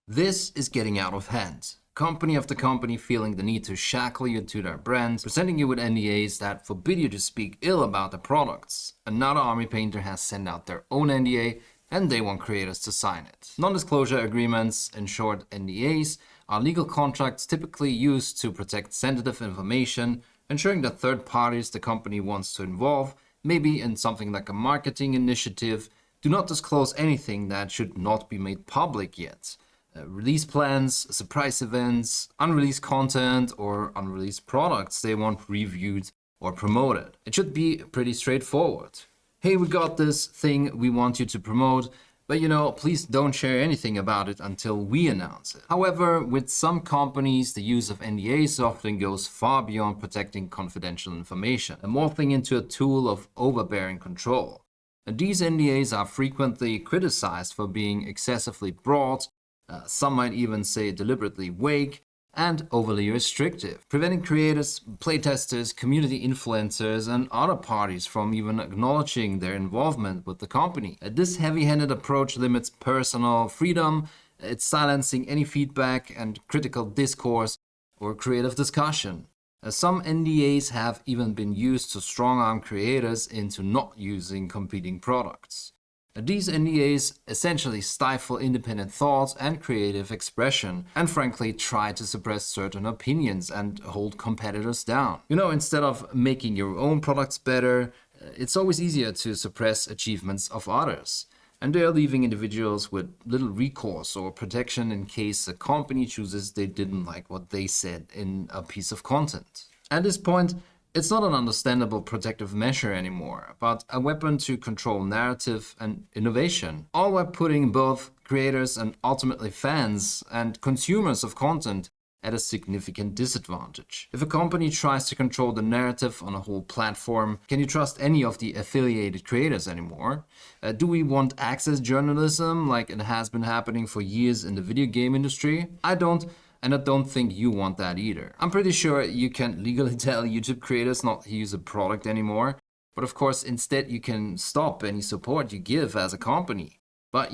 This is getting out of hand. Company after company feeling the need to shackle you to their brands, presenting you with NDAs that forbid you to speak ill about the products. Another army painter has sent out their own NDA and they want creators to sign it. Non-disclosure agreements, in short NDAs, are legal contracts typically used to protect sensitive information, ensuring that third parties the company wants to involve, maybe in something like a marketing initiative, do not disclose anything that should not be made public yet. Release plans, surprise events, unreleased content, or unreleased products they want reviewed or promoted. It should be pretty straightforward. Hey, we got this thing we want you to promote, but please don't share anything about it until we announce it. However, with some companies, the use of NDAs often goes far beyond protecting confidential information, and morphing into a tool of overbearing control. And these NDAs are frequently criticized for being excessively broad, some might even say deliberately vague, and overly restrictive, preventing creators, playtesters, community influencers, and other parties from even acknowledging their involvement with the company. This heavy-handed approach limits personal freedom, it's silencing any feedback and critical discourse or creative discussion. Some NDAs have even been used to strong-arm creators into not using competing products. These NDAs essentially stifle independent thought and creative expression, and frankly try to suppress certain opinions and hold competitors down. Instead of making your own products better, it's always easier to suppress achievements of others. And they're leaving individuals with little recourse or protection in case a company chooses they didn't like what they said in a piece of content. At this point, it's not an understandable protective measure anymore, but a weapon to control narrative and innovation, all while putting both creators and ultimately fans and consumers of content at a significant disadvantage. If a company tries to control the narrative on a whole platform, can you trust any of the affiliated creators anymore? Do we want access journalism like it has been happening for years in the video game industry? I don't. And I don't think you want that either. I'm pretty sure you can legally tell YouTube creators not to use a product anymore, but of course instead you can stop any support you give as a company. But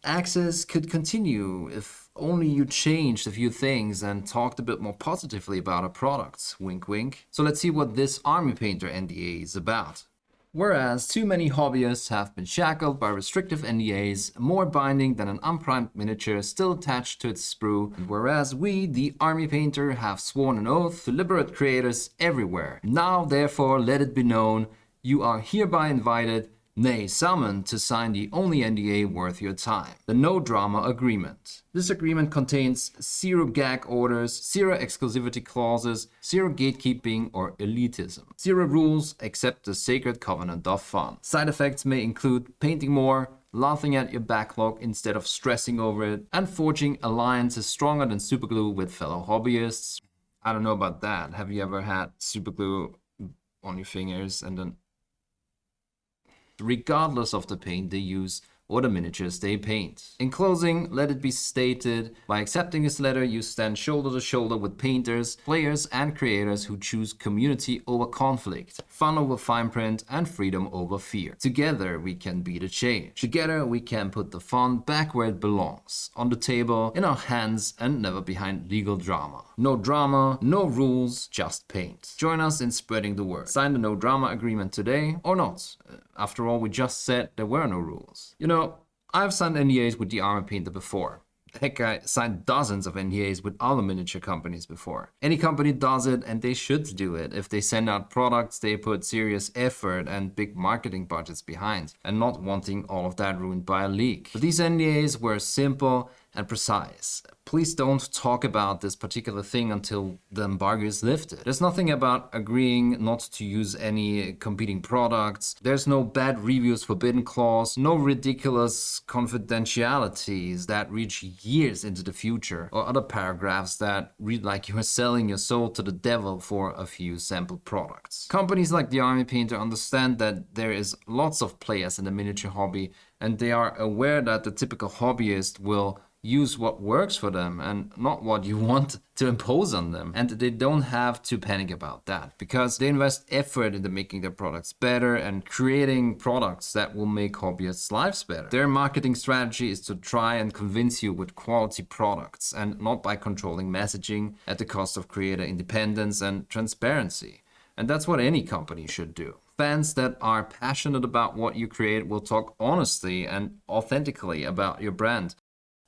access could continue if only you changed a few things and talked a bit more positively about our products. Wink wink. So let's see what this Army Painter NDA is about. Whereas too many hobbyists have been shackled by restrictive NDAs, more binding than an unprimed miniature still attached to its sprue, and whereas we, the Army Painter, have sworn an oath to liberate creators everywhere. Now, therefore, let it be known, you are hereby invited, nay, summoned to sign the only NDA worth your time, the No Drama Agreement. This agreement contains 0 gag orders, 0 exclusivity clauses, 0 gatekeeping or elitism, 0 rules except the sacred covenant of fun. Side effects may include painting more, laughing at your backlog instead of stressing over it, and forging alliances stronger than superglue with fellow hobbyists. I don't know about that. Have you ever had superglue on your fingers and then regardless of the paint they use or the miniatures they paint? In closing, let it be stated, by accepting this letter you stand shoulder to shoulder with painters, players and creators who choose community over conflict, fun over fine print and freedom over fear. Together we can beat a change. Together we can put the fun back where it belongs, on the table, in our hands and never behind legal drama. No drama, no rules, just paint. Join us in spreading the word. Sign the No Drama Agreement today or not. After all, we just said there were no rules. I've signed NDAs with the Army Painter before. Heck, I signed dozens of NDAs with other miniature companies before. Any company does it and they should do it. If they send out products, they put serious effort and big marketing budgets behind, and not wanting all of that ruined by a leak. But these NDAs were simple and precise. Please don't talk about this particular thing until the embargo is lifted. There's nothing about agreeing not to use any competing products. There's no bad reviews forbidden clause, no ridiculous confidentialities that reach years into the future, or other paragraphs that read like you are selling your soul to the devil for a few sample products. Companies like the Army Painter understand that there is lots of players in the miniature hobby, and they are aware that the typical hobbyist will use what works for them and not what you want to impose on them. And they don't have to panic about that because they invest effort into making their products better and creating products that will make hobbyists' lives better. Their marketing strategy is to try and convince you with quality products and not by controlling messaging at the cost of creator independence and transparency. And that's what any company should do. Fans that are passionate about what you create will talk honestly and authentically about your brand.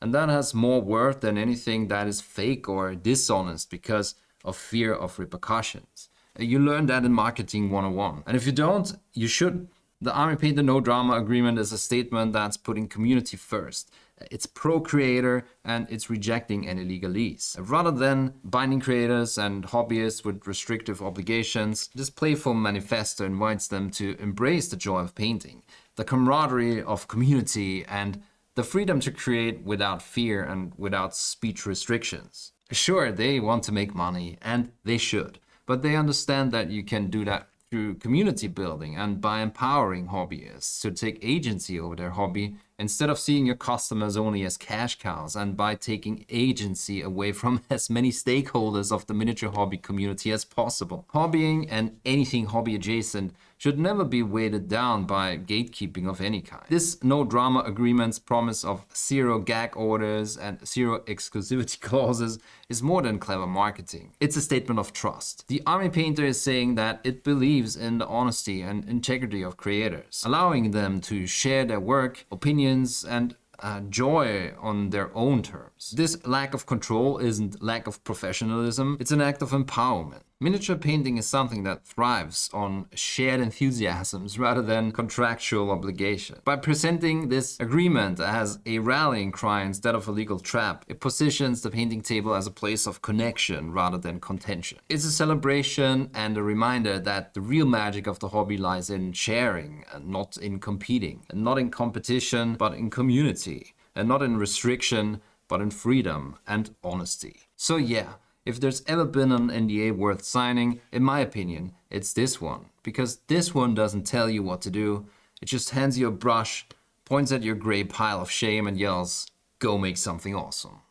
And that has more worth than anything that is fake or dishonest because of fear of repercussions. You learn that in Marketing 101. And if you don't, you should. The Army Painter No Drama Agreement is a statement that's putting community first. It's pro-creator and it's rejecting any legalese. Rather than binding creators and hobbyists with restrictive obligations, this playful manifesto invites them to embrace the joy of painting, the camaraderie of community, and the freedom to create without fear and without speech restrictions. Sure, they want to make money, and they should, but they understand that you can do that through community building and by empowering hobbyists to take agency over their hobby instead of seeing your customers only as cash cows, and by taking agency away from as many stakeholders of the miniature hobby community as possible. Hobbying and anything hobby adjacent should never be weighted down by gatekeeping of any kind. This no drama agreement's promise of 0 gag orders and 0 exclusivity clauses is more than clever marketing. It's a statement of trust. The Army Painter is saying that it believes in the honesty and integrity of creators, allowing them to share their work, opinions, and joy on their own terms. This lack of control isn't lack of professionalism, it's an act of empowerment. Miniature painting is something that thrives on shared enthusiasms rather than contractual obligation. By presenting this agreement as a rallying cry instead of a legal trap, it positions the painting table as a place of connection rather than contention. It's a celebration and a reminder that the real magic of the hobby lies in sharing and not in competing, and not in competition but in community, and not in restriction but in freedom and honesty. So yeah, if there's ever been an NDA worth signing, in my opinion, it's this one. Because this one doesn't tell you what to do, it just hands you a brush, points at your gray pile of shame and yells, "Go make something awesome."